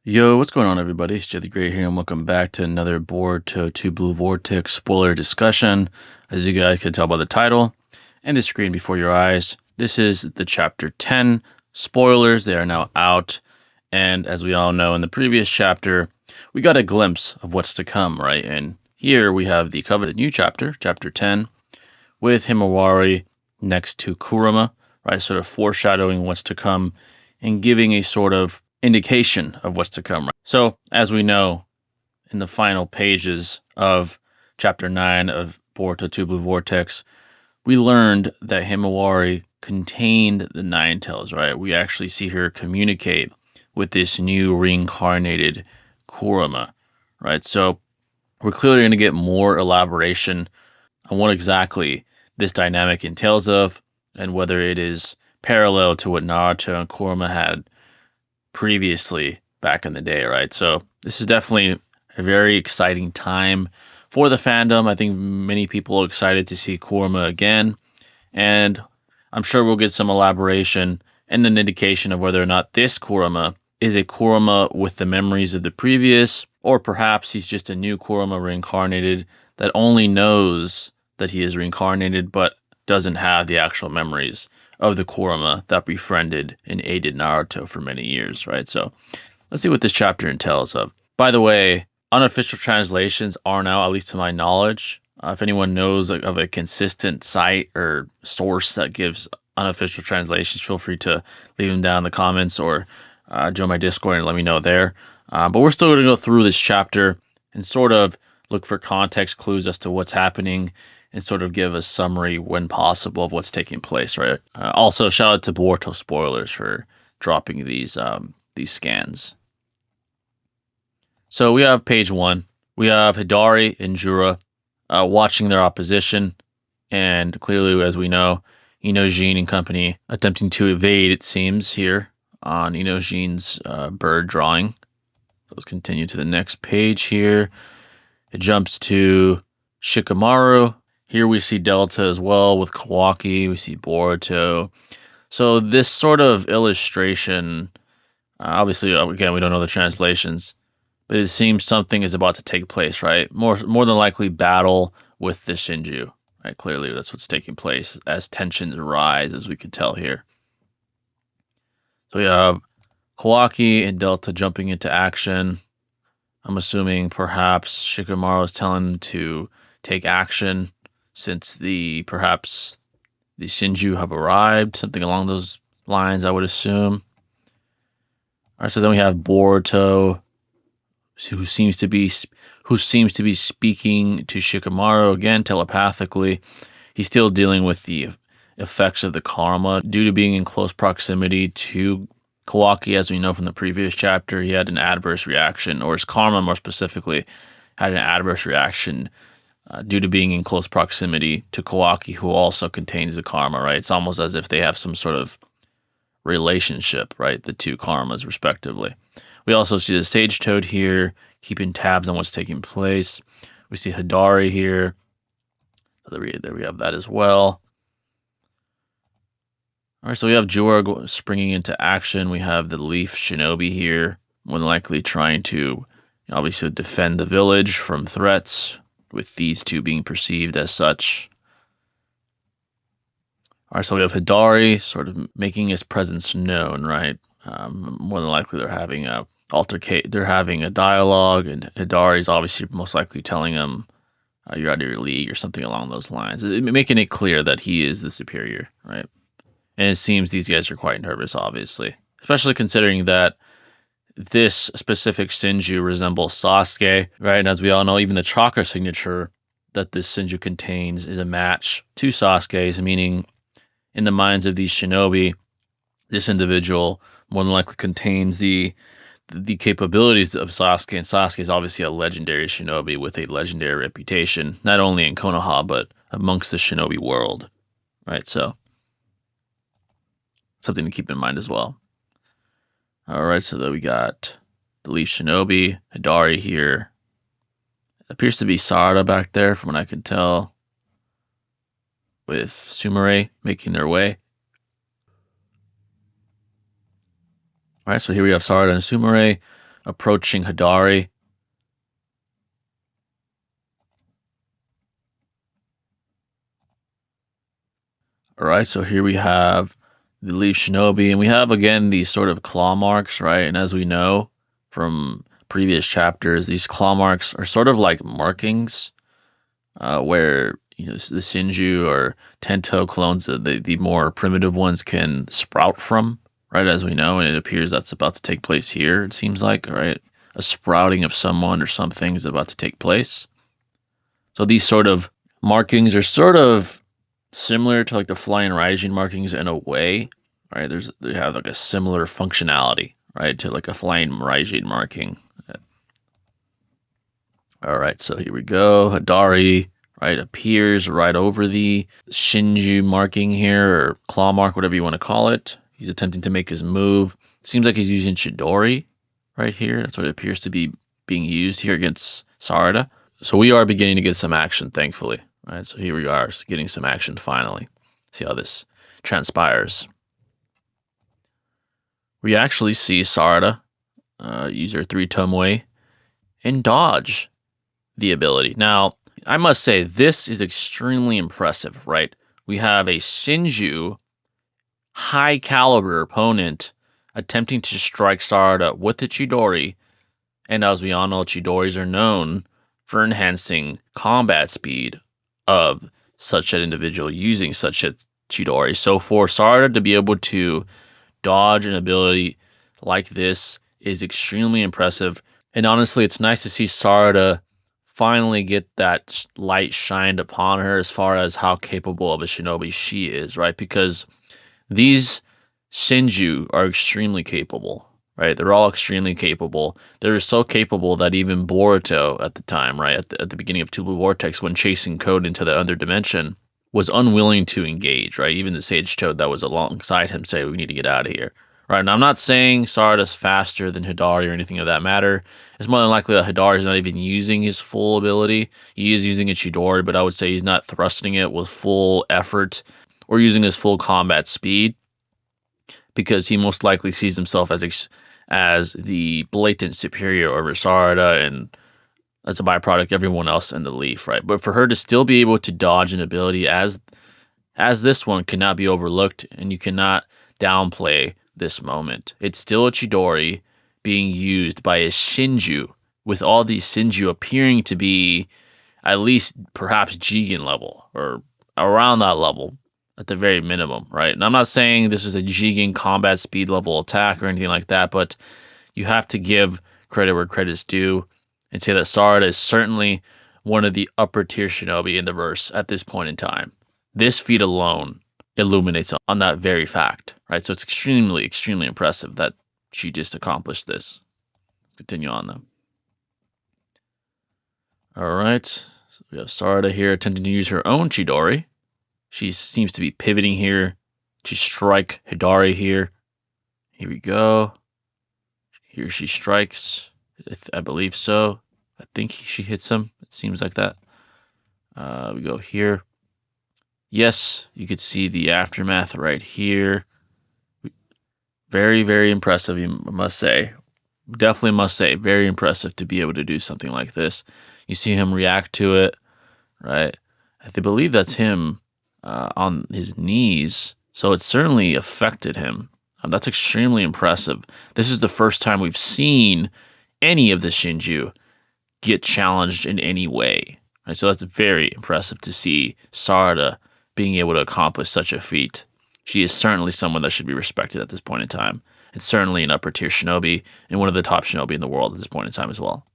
Yo, what's going on, everybody? It's Jelly Gray here, and welcome back to another Boruto TBV Vortex spoiler discussion. As you guys can tell by the title and the screen before your eyes, this is the chapter 10 spoilers. They are now out, and as we all know, in the previous chapter, we got a glimpse of what's to come, right? And here we have the cover of the new chapter, chapter 10, with Himawari next to Kurama, right? Sort of foreshadowing what's to come and giving a sort of indication of what's to come. Right? So, as we know, in the final pages of chapter 9 of Boruto TBV Vortex, we learned that Himawari contained the Nine Tails, right? We actually see her communicate with this new reincarnated Kurama, right? So, we're clearly going to get more elaboration on what exactly this dynamic entails of and whether it is parallel to what Naruto and Kurama had previously back in the day, right? So this is definitely a very exciting time for the fandom. I think many people are excited to see Kurama again, and I'm sure we'll get some elaboration and an indication of whether or not this Kurama is a Kurama with the memories of the previous, or perhaps he's just a new Kurama reincarnated that only knows that he is reincarnated but doesn't have the actual memories of the Kurama that befriended and aided Naruto for many years, right? So let's see what this chapter entails of. By the way, unofficial translations are now, at least to my knowledge, if anyone knows of a consistent site or source that gives unofficial translations, feel free to leave them down in the comments or join my Discord and let me know there. But we're still going to go through this chapter and sort of look for context clues as to what's happening and sort of give a summary when possible of what's taking place, right? Also, shout out to Boruto Spoilers for dropping these scans. So we have page 1. We have Hidari and Jura watching their opposition, and clearly, as we know, Inojin and company attempting to evade, it seems, here on Inojin's bird drawing. So let's continue to the next page here. It jumps to Shikamaru. Here we see Delta as well with Kawaki. We see Boruto. So this sort of illustration, obviously, again, we don't know the translations, but it seems something is about to take place, right? More than likely battle with the Shinju, right? Clearly, that's what's taking place as tensions rise, as we can tell here. So we have Kawaki and Delta jumping into action. I'm assuming perhaps Shikamaru is telling them to take action since perhaps the Shinju have arrived, something along those lines, I would assume. All right, so then we have Boruto, who seems to be speaking to Shikamaru again telepathically. He's still dealing with the effects of the karma due to being in close proximity to Kawaki. As we know from the previous chapter, he had an adverse reaction, or his karma more specifically had an adverse reaction due to being in close proximity to Kawaki, who also contains the karma, right? It's almost as if they have some sort of relationship, right? The two karmas, respectively. We also see the Sage Toad here, keeping tabs on what's taking place. We see Hidari here. There we have that as well. All right, so we have Jura springing into action. We have the Leaf Shinobi here, more than likely trying to obviously defend the village from threats, with these two being perceived as such. All right, so we have Hidari sort of making his presence known, right? More than likely they're having a they're having a dialogue, and Hidari's obviously most likely telling him you're out of your league or something along those lines, making it clear that he is the superior, right? And it seems these guys are quite nervous, obviously, especially considering that this specific Shinju resembles Sasuke, right? And as we all know, even the chakra signature that this Shinju contains is a match to Sasuke's, meaning in the minds of these shinobi, this individual more than likely contains the capabilities of Sasuke, and Sasuke is obviously a legendary shinobi with a legendary reputation, not only in Konoha, but amongst the shinobi world, right? So, something to keep in mind as well. All right, so then we got the Leaf Shinobi, Hidari here. Appears to be Sarada back there, from what I can tell, with Sumire making their way. All right, so here we have Sarada and Sumire approaching Hidari. All right, so here we have the Leaf Shinobi, and we have again these sort of claw marks, right? And as we know from previous chapters, these claw marks are sort of like markings where the Shinju or Tento clones, the more primitive ones, can sprout from, right? As we know, and it appears that's about to take place here. It seems like, right, a sprouting of someone or something is about to take place. So these sort of markings are sort of similar to like the flying Raijin markings in a way, right? They have like a similar functionality, right, to like a flying Raijin marking. All right, so here we go. Hidari, right, appears right over the Shinju marking here, or claw mark, whatever you want to call it. He's attempting to make his move. Seems like he's using Chidori right here. That's what it appears to be being used here against Sarada. So we are beginning to get some action, thankfully. Right, so here we are, getting some action finally. See how this transpires. We actually see Sarada use her 3 Tomoe and dodge the ability. Now, I must say, this is extremely impressive, right? We have a Shinju high caliber opponent attempting to strike Sarada with the Chidori, and as we all know, Chidoris are known for enhancing combat speed of such an individual using such a Chidori. So for Sarada to be able to dodge an ability like this is extremely impressive. And honestly, it's nice to see Sarada finally get that light shined upon her as far as how capable of a shinobi she is, right? Because these Shinju are extremely capable, right? They're all extremely capable. They're so capable that even Boruto at the time, right, at the beginning of Two Blue Vortex, when chasing Code into the other dimension, was unwilling to engage, right? Even the Sage Toad that was alongside him said, "We need to get out of here." Right, and I'm not saying Sarada's faster than Hidari or anything of that matter. It's more than likely that Hidari is not even using his full ability. He is using a Chidori, but I would say he's not thrusting it with full effort or using his full combat speed, because he most likely sees himself as the blatant superior over Sarada, and as a byproduct, everyone else in the Leaf, right? But for her to still be able to dodge an ability as this one cannot be overlooked, and you cannot downplay this moment. It's still a Chidori being used by a Shinju, with all these Shinju appearing to be at least perhaps Jigen level or around that level at the very minimum, right? And I'm not saying this is a Jigen combat speed level attack or anything like that, but you have to give credit where credit's due and say that Sarada is certainly one of the upper tier shinobi in the verse at this point in time. This feat alone illuminates on that very fact, right? So it's extremely, extremely impressive that she just accomplished this. Continue on though. All right, so we have Sarada here attempting to use her own Chidori. She seems to be pivoting here to strike Hidari here. Here we go. Here she strikes. I believe so. I think she hits him. It seems like that. We go here. Yes, you could see the aftermath right here. Very, very impressive, I must say. Definitely must say, very impressive to be able to do something like this. You see him react to it, right? I believe that's him on his knees, so it certainly affected him. That's extremely impressive. This is the first time we've seen any of the Shinju get challenged in any way. Right? So that's very impressive to see Sarada being able to accomplish such a feat. She is certainly someone that should be respected at this point in time. It's certainly an upper tier shinobi and one of the top shinobi in the world at this point in time as well.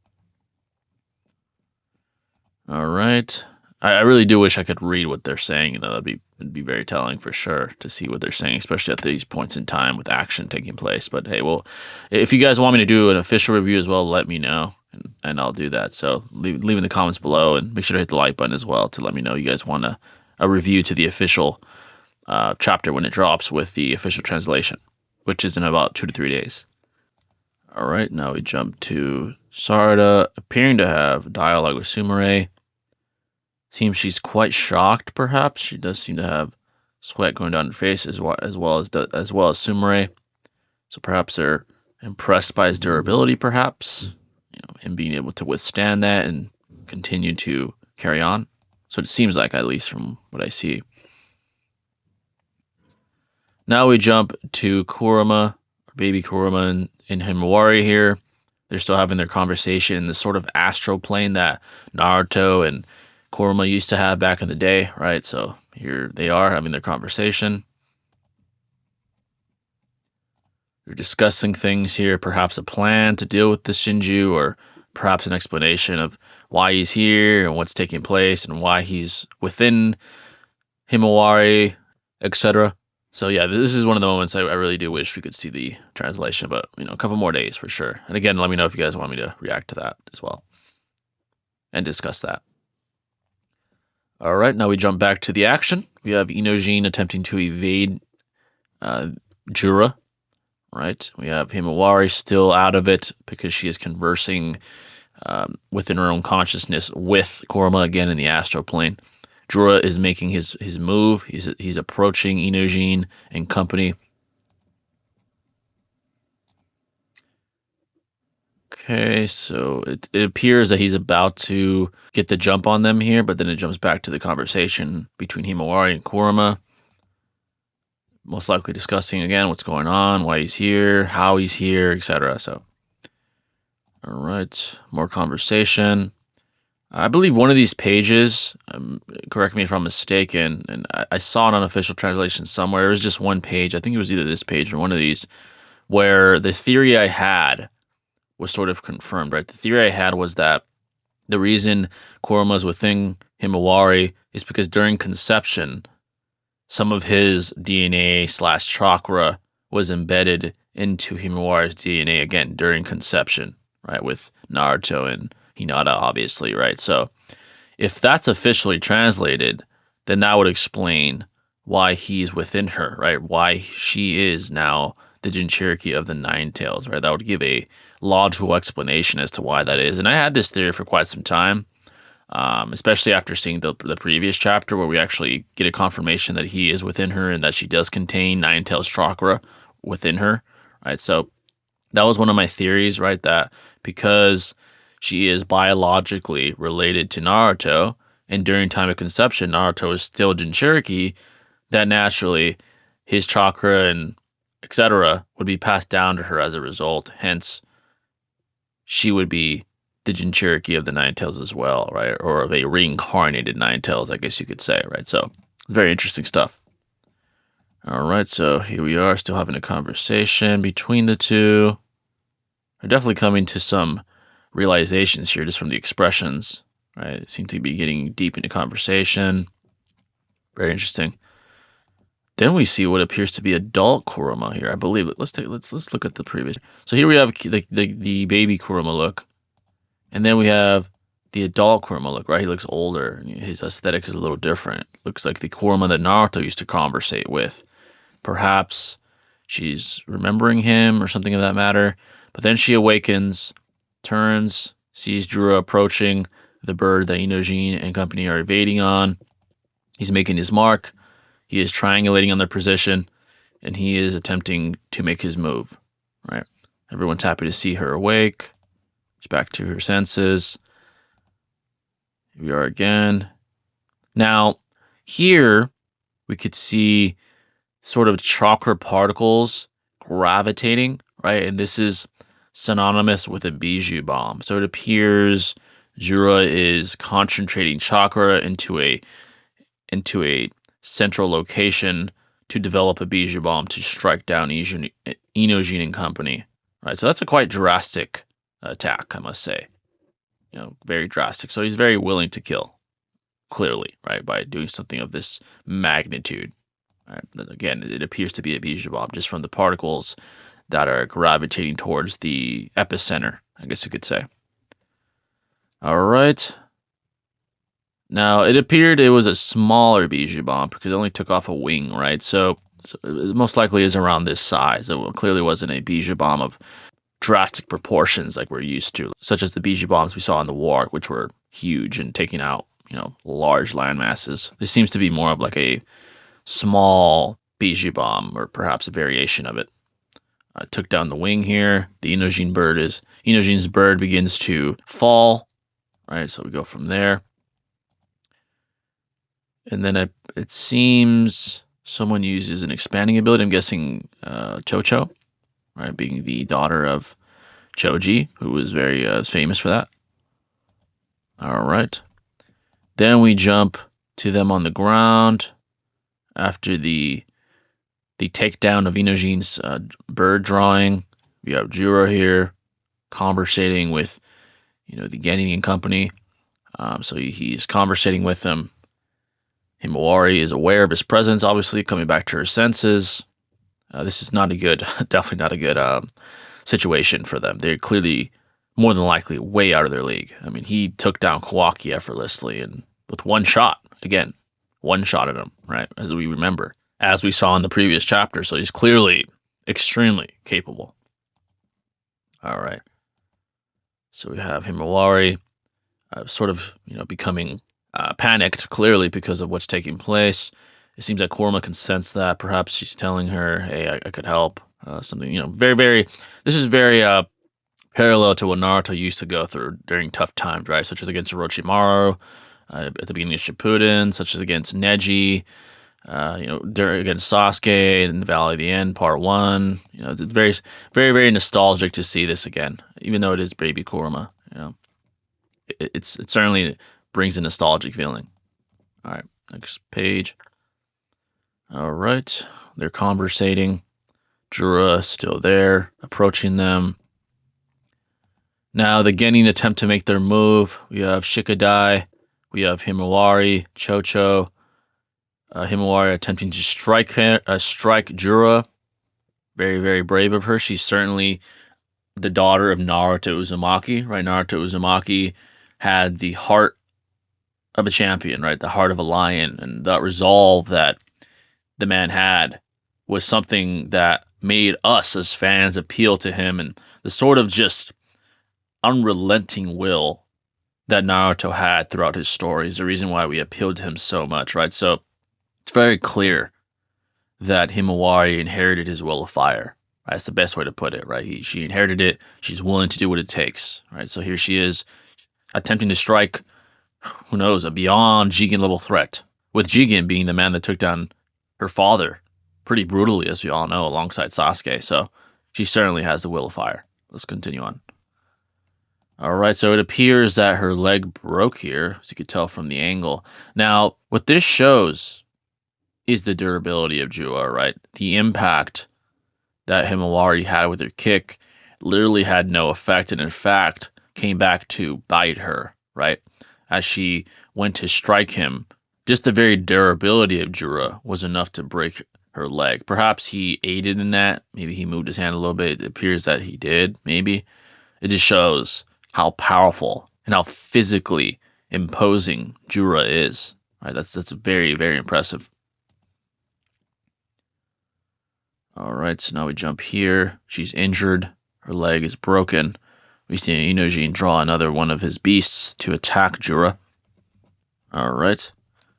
All right. I really do wish I could read what they're saying. It'd be very telling for sure to see what they're saying, especially at these points in time with action taking place. But hey, well, if you guys want me to do an official review as well, let me know, and I'll do that. So leave in the comments below, and make sure to hit the like button as well to let me know you guys want a review to the official chapter when it drops with the official translation, which is in about 2 to 3 days. All right, now we jump to Sarada appearing to have dialogue with Sumire. Seems she's quite shocked, perhaps. She does seem to have sweat going down her face as well as Sumire. So perhaps they're Impressed by his durability, perhaps. Him being able to withstand that and continue to carry on. So it seems like, at least from what I see. Now we jump to Kurama, baby Kurama and Himawari here. They're still having their conversation in the sort of astral plane that Naruto and Kurama used to have back in the day, right? So here they are having their conversation. They're discussing things here, perhaps a plan to deal with the Shinju, or perhaps an explanation of why he's here and what's taking place and why he's within Himawari, etc. So yeah, this is one of the moments I really do wish we could see the translation, but a couple more days for sure. And again, let me know if you guys want me to react to that as well and discuss that. All right, now we jump back to the action. We have Inojin attempting to evade Jura. Right, we have Himawari still out of it because she is conversing within her own consciousness with Kurama again in the astral plane. Jura is making his move. He's approaching Inojin and company. Okay, so it appears that he's about to get the jump on them here, but then it jumps back to the conversation between Himawari and Kurama. Most likely discussing again what's going on, why he's here, how he's here, etc. So, all right, more conversation. I believe one of these pages, correct me if I'm mistaken, and I saw an unofficial translation somewhere. It was just one page. I think it was either this page or one of these, where the theory I had was sort of confirmed, right? The theory I had was that the reason Kurama's within Himawari is because during conception, some of his DNA / chakra was embedded into Himawari's DNA again during conception, right? With Naruto and Hinata, obviously, right? So if that's officially translated, then that would explain why he's within her, right? Why she is now the Jinchuriki of the Nine Tails, right? That would give a logical explanation as to why that is. And I had this theory for quite some time, especially after seeing the previous chapter where we actually get a confirmation that he is within her and that she does contain Nine Tails chakra within her, right? So that was one of my theories, right? That because she is biologically related to Naruto, and during time of conception, Naruto is still Jinchuriki, that naturally his chakra and etc. would be passed down to her as a result. Hence, she would be the Jinchuriki of the Nine Tails as well, right? Or of a reincarnated Nine Tails, I guess you could say, right? So, very interesting stuff. All right, so here we are, still having a conversation between the two. We're definitely coming to some realizations here just from the expressions, right? Seem to be getting deep into conversation. Very interesting. Then we see what appears to be adult Kurama here. I believe it. Let's look at the previous. So here we have the baby Kurama look, and then we have the adult Kurama look. Right, he looks older. His aesthetic is a little different. Looks like the Kurama that Naruto used to conversate with. Perhaps she's remembering him or something of that matter. But then she awakens, turns, sees Jura approaching the bird that Inojin and company are evading on. He's making his mark. He is triangulating on their position, and he is attempting to make his move. Right? Everyone's happy to see her awake. She's back to her senses. Here we are again. Now, here we could see sort of chakra particles gravitating, right? And this is synonymous with a Bijou bomb. So it appears Jura is concentrating chakra into a central location to develop a Bijou bomb to strike down Inojin and company. Right, so that's a quite drastic attack, I must say. Very drastic. So he's very willing to kill, clearly, right, by doing something of this magnitude. Right? Again, it appears to be a Bijou bomb just from the particles that are gravitating towards the epicenter, I guess you could say. All right. Now, it appeared it was a smaller Bijou bomb because it only took off a wing, right? So it most likely is around this size. It clearly wasn't a Bijou bomb of drastic proportions like we're used to, such as the Bijou bombs we saw in the war, which were huge and taking out, large land masses. This seems to be more of like a small Bijou bomb, or perhaps a variation of it. took down the wing here. The Inojin's bird begins to fall. Right, so we go from there. And then it seems someone uses an expanding ability. I'm guessing Chocho, right, being the daughter of Choji, who was very famous for that. All right. Then we jump to them on the ground after the takedown of Inojin's bird drawing. We have Jura here conversating with the genin and company. So he's conversating with them. Himawari is aware of his presence, obviously coming back to her senses. This is not a good, definitely not a good situation for them. They're clearly, more than likely, way out of their league. I mean, he took down Kawaki effortlessly and with one shot. Again, one shot at him, right? As we remember, as we saw in the previous chapter. So he's clearly extremely capable. All right. So we have Himawari sort of, becoming panicked, clearly, because of what's taking place. It seems that Kurama can sense that. Perhaps she's telling her, hey, I could help. Something, very, very, this is very parallel to what Naruto used to go through during tough times, right? Such as against Orochimaru at the beginning of Shippuden, such as against Neji, against Sasuke in the Valley of the End, Part 1. It's very, very, very nostalgic to see this again, even though it is baby Kurama. It certainly brings a nostalgic feeling. All right, next page. All right, they're conversating. Jura still there, approaching them. Now the genin attempt to make their move. We have Shikadai, we have Himawari, Chocho. Himawari attempting to strike Jura. Very, very brave of her. She's certainly the daughter of Naruto Uzumaki, right? Naruto Uzumaki had the heart of a champion, right? The heart of a lion, and that resolve that the man had was something that made us as fans appeal to him, and the sort of just unrelenting will that Naruto had throughout his story is the reason why we appealed to him so much, right? So it's very clear that Himawari inherited his will of fire. Right? That's the best way to put it, right? She inherited it. She's willing to do what it takes, right? So here she is attempting to strike, who knows, a beyond Jigen level threat, with Jigen being the man that took down her father pretty brutally, as we all know, alongside Sasuke. So she certainly has the will of fire. Let's continue on. All right, so it appears that her leg broke here, as you could tell from the angle. Now, what this shows is the durability of Jura, right? The impact that Himawari had with her kick literally had no effect, and in fact came back to bite her, right? As she went to strike him, just the very durability of Jura was enough to break her leg. Perhaps he aided in that. Maybe he moved his hand a little bit. It appears that he did, maybe. It just shows how powerful and how physically imposing Jura is. Right? That's very, very impressive. All right, so now we jump here. She's injured. Her leg is broken. We see Inojin draw another one of his beasts to attack Jura. All right,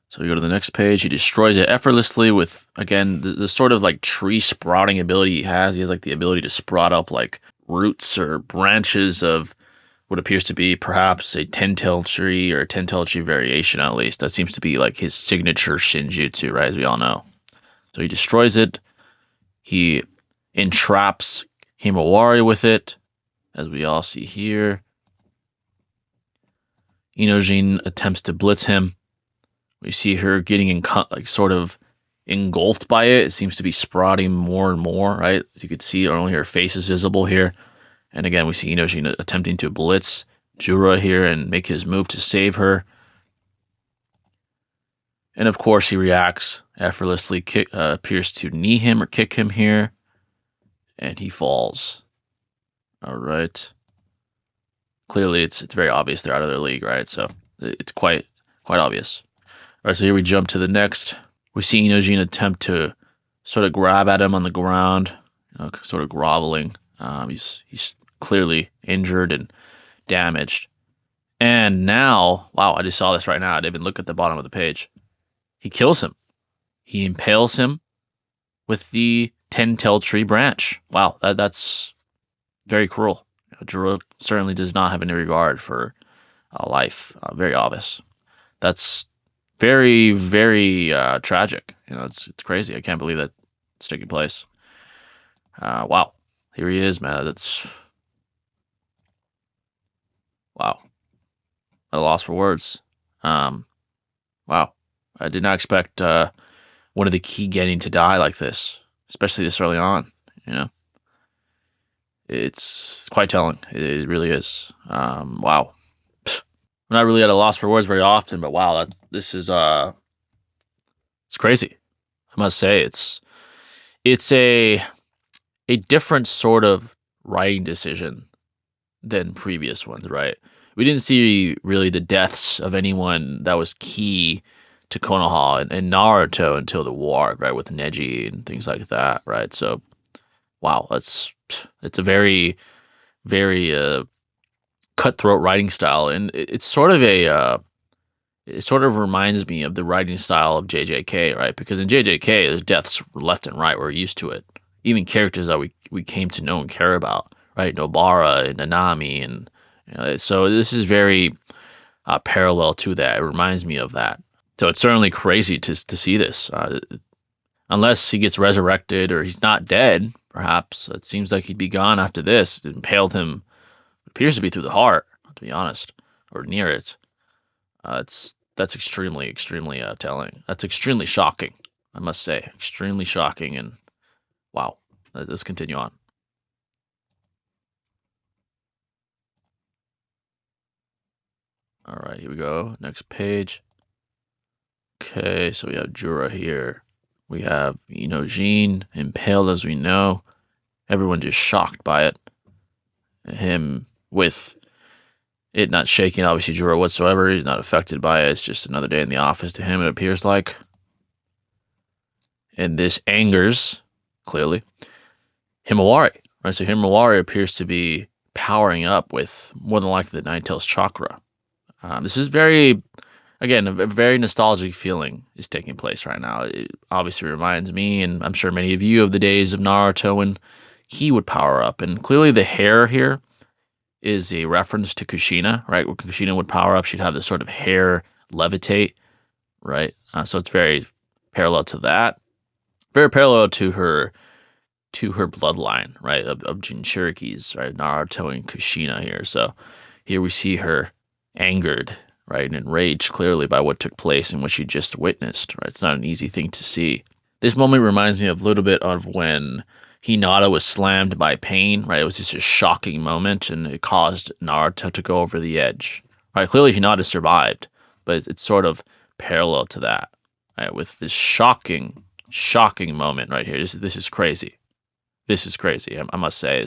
so we go to the next page. He destroys it effortlessly with, again, the sort of like tree sprouting ability he has. He has like the ability to sprout up like roots or branches of what appears to be perhaps a 10-tailed tree or a 10-tailed tree variation, at least. That seems to be like his signature Shinjutsu, right, as we all know. So he destroys it. He entraps Himawari with it, as we all see here. Inojin attempts to blitz him. We see her getting sort of engulfed by it. It seems to be sprouting more and more, right? As you can see, only her face is visible here. And again, we see Inojin attempting to blitz Jura here and make his move to save her. And of course, he reacts effortlessly, appears to knee him or kick him here, and he falls. All right. Clearly, it's very obvious they're out of their league, right? So it's quite obvious. All right, so here we jump to the next. We see Inojin attempt to sort of grab at him on the ground, sort of groveling. He's clearly injured and damaged. And now, wow, I just saw this right now. I didn't even look at the bottom of the page. He kills him. He impales him with the ten-tailed tree branch. Wow, that's very cruel. Jura certainly does not have any regard for life. Very obvious. That's very, very tragic. It's crazy. I can't believe that it's taking place. Wow, here he is, man. That's wow. At a loss for words. Um, wow, I did not expect one of the key genin to die like this, especially this early on. You know, it's quite telling. It really is. Wow. I'm not really at a loss for words very often, but wow, this is it's crazy. I must say, it's a different sort of writing decision than previous ones, right? We didn't see really the deaths of anyone that was key to Konoha and Naruto until the war, right, with Neji and things like that, right? So, wow, it's a very, very cutthroat writing style, and it's sort of it sort of reminds me of the writing style of JJK, right? Because in JJK, there's deaths left and right. We're used to it. Even characters that we came to know and care about, right? Nobara and Nanami, and so this is very parallel to that. It reminds me of that. So it's certainly crazy to see this. Unless he gets resurrected or he's not dead, perhaps it seems like he'd be gone after this. It impaled him. Appears to be through the heart, to be honest, or near it. That's extremely, extremely telling. That's extremely shocking, I must say. Extremely shocking, and wow. Let's continue on. All right, here we go. Next page. Okay, so we have Jura here. We have Inojin impaled, as we know. Everyone just shocked by it. Him with it not shaking, obviously, Jura whatsoever. He's not affected by it. It's just another day in the office to him, it appears like. And this angers, clearly, Himawari. Right, so Himawari appears to be powering up with more than likely the Nine-Tails chakra. This is very, again, a very nostalgic feeling is taking place right now. It obviously reminds me, and I'm sure many of you, of the days of Naruto when he would power up. And clearly the hair here is a reference to Kushina, right? When Kushina would power up, she'd have this sort of hair levitate, right? So it's very parallel to that. Very parallel to her bloodline, right, of Jinchurikis, right, Naruto and Kushina here. So here we see her angered, right, and enraged clearly by what took place and what she just witnessed, right. It's not an easy thing to see. This moment reminds me of a little bit of when Hinata was slammed by Pain, right. It was just a shocking moment, and it caused Naruto to go over the edge, right. Clearly Hinata survived, but it's sort of parallel to that, right, with this shocking, shocking moment right here. This is crazy. This is crazy. I must say,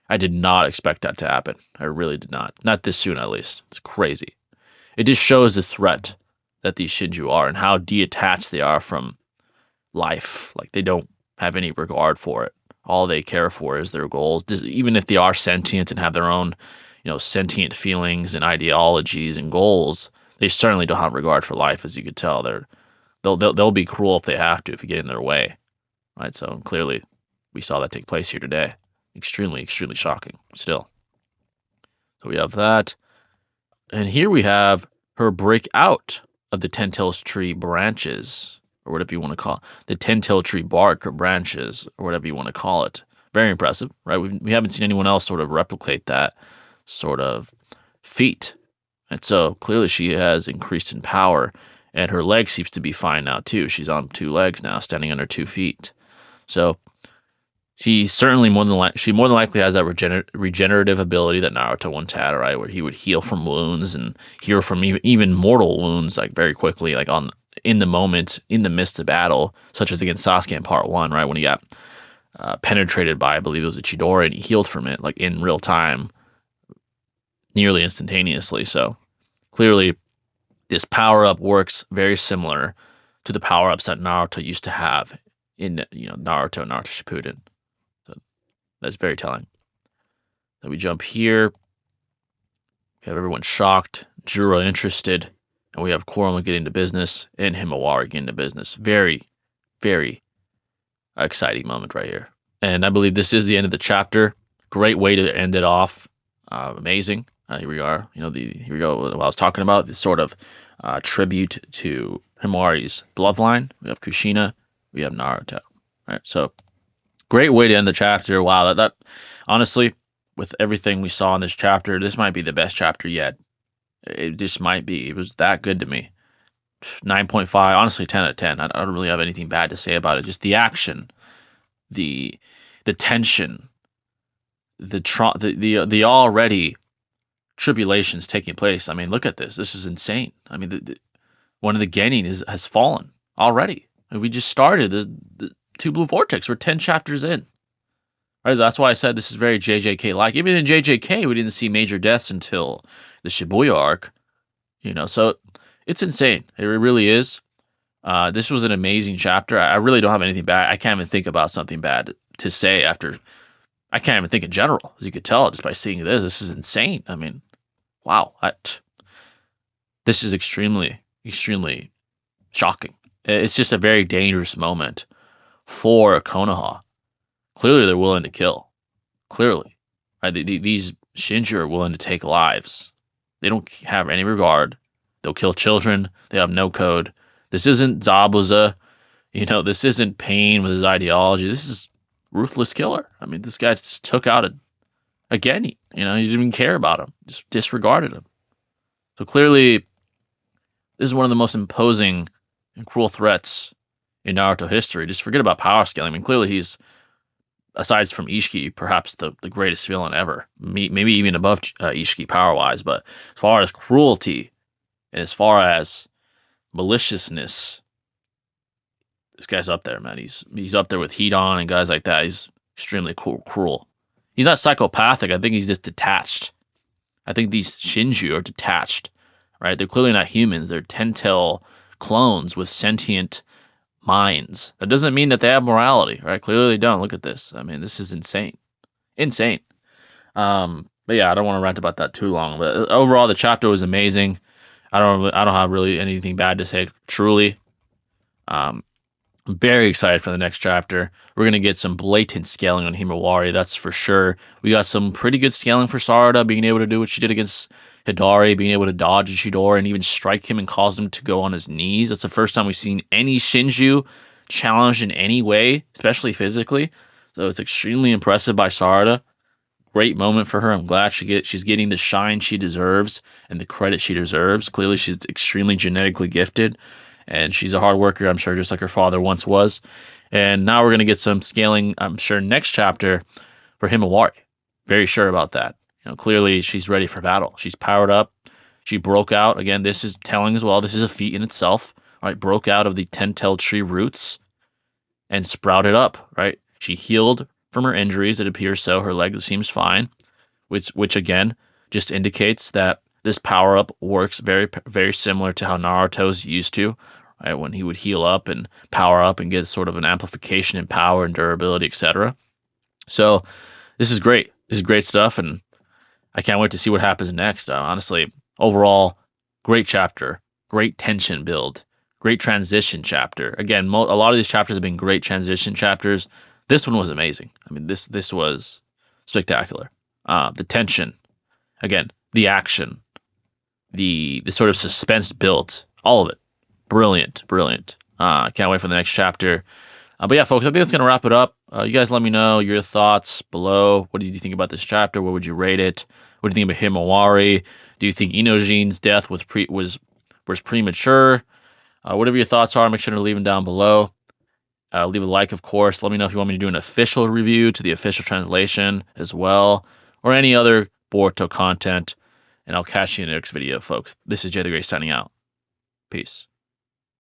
I did not expect that to happen. I really did not. Not this soon, at least. It's crazy. It just shows the threat that these Shinju are and how detached they are from life. Like, they don't have any regard for it. All they care for is their goals. Even if they are sentient and have their own, sentient feelings and ideologies and goals, they certainly don't have regard for life, as you could tell. They'll be cruel if they have to, if you get in their way, right? So clearly, we saw that take place here today. Extremely, extremely shocking still. So we have that. And here we have her break out of the Ten-Tails tree branches, or whatever you want to call it. The Ten-Tail tree bark or branches, or whatever you want to call it. Very impressive, right? We haven't seen anyone else sort of replicate that sort of feat. And so clearly she has increased in power, and her leg seems to be fine now too. She's on two legs now, standing on her 2 feet. So she certainly more than likely has that regenerative ability that Naruto once had, right, where he would heal from wounds and heal from even mortal wounds like very quickly, like in the moment, in the midst of battle, such as against Sasuke in Part 1, right, when he got penetrated by, I believe it was a Chidori, and he healed from it like in real time, nearly instantaneously. So clearly, this power up works very similar to the power ups that Naruto used to have in Naruto Shippuden. That's very telling. Then we jump here. We have everyone shocked, Jura interested, and we have Kurama getting to business and Himawari getting to business. Very, very exciting moment right here. And I believe this is the end of the chapter. Great way to end it off. Amazing. Here we are. Here we go. What I was talking about, this sort of tribute to Himawari's bloodline. We have Kushina. We have Naruto. All right. So great way to end the chapter. Wow. That honestly, with everything we saw in this chapter, this might be the best chapter yet. It just might be. It was that good to me. 9.5. Honestly, 10 out of 10. I don't really have anything bad to say about it. Just the action, the tension, the already tribulations taking place. I mean, look at this. This is insane. I mean, one of the genin has fallen already. And we just started the two blue vortex. We're 10 chapters in. Right? That's why I said this is very JJK like. Even in JJK, we didn't see major deaths until the Shibuya arc. So it's insane. It really is. This was an amazing chapter. I really don't have anything bad. I can't even think about something bad to say after. I can't even think in general, as you could tell just by seeing this. This is insane. I mean, wow. This is extremely, extremely shocking. It's just a very dangerous moment for Konoha. Clearly, they're willing to kill. Clearly. Right? These Shinju are willing to take lives. They don't have any regard. They'll kill children. They have no code. This isn't Zabuza. This isn't Pain with his ideology. This is ruthless killer. I mean, this guy just took out a genin. He didn't even care about him. Just disregarded him. So clearly, this is one of the most imposing and cruel threats in Naruto history. Just forget about power scaling. I mean, clearly he's, aside from Ishiki, perhaps the greatest villain ever. Maybe even above Ishiki power-wise. But as far as cruelty and as far as maliciousness, this guy's up there, man. He's up there with Hidon and guys like that. He's extremely cruel. He's not psychopathic. I think he's just detached. I think these Shinju are detached, right? They're clearly not humans. They're Ten-tail clones with sentient minds. That doesn't mean that they have morality, right? Clearly they don't. Look at this. I mean, this is insane. Insane. But yeah, I don't want to rant about that too long. But overall, the chapter was amazing. I don't have really anything bad to say, truly. I'm very excited for the next chapter. We're going to get some blatant scaling on Himawari, that's for sure. We got some pretty good scaling for Sarada, being able to do what she did against Hidari, being able to dodge Ishidori and even strike him and cause him to go on his knees. That's the first time we've seen any Shinju challenged in any way, especially physically. So it's extremely impressive by Sarada. Great moment for her. I'm glad she's getting the shine she deserves and the credit she deserves. Clearly, she's extremely genetically gifted, and she's a hard worker, I'm sure, just like her father once was. And now we're going to get some scaling, I'm sure, next chapter for Himawari. Very sure about that. Clearly, she's ready for battle. She's powered up. She broke out. Again, this is telling as well. This is a feat in itself. Right? Broke out of the ten-tailed tree roots and sprouted up. Right? She healed from her injuries. It appears so. Her leg seems fine, which again just indicates that this power up works very, very similar to how Naruto's used to, right? When he would heal up and power up and get sort of an amplification in power and durability, etc. So this is great. This is great stuff, and I can't wait to see what happens next. Honestly, overall, great chapter, great tension build, great transition chapter. Again, a lot of these chapters have been great transition chapters. This one was amazing. I mean, this was spectacular. The tension, again, the action, the sort of suspense built, all of it, brilliant. I can't wait for the next chapter. But yeah, folks, I think that's gonna wrap it up. You guys, let me know your thoughts below. What did you think about this chapter? What would you rate it? What do you think about Himawari? Do you think Inojin's death was premature? Whatever your thoughts are, make sure to leave them down below. Leave a like, of course. Let me know if you want me to do an official review to the official translation as well, or any other Boruto content. And I'll catch you in the next video, folks. This is Jay the Great signing out. Peace.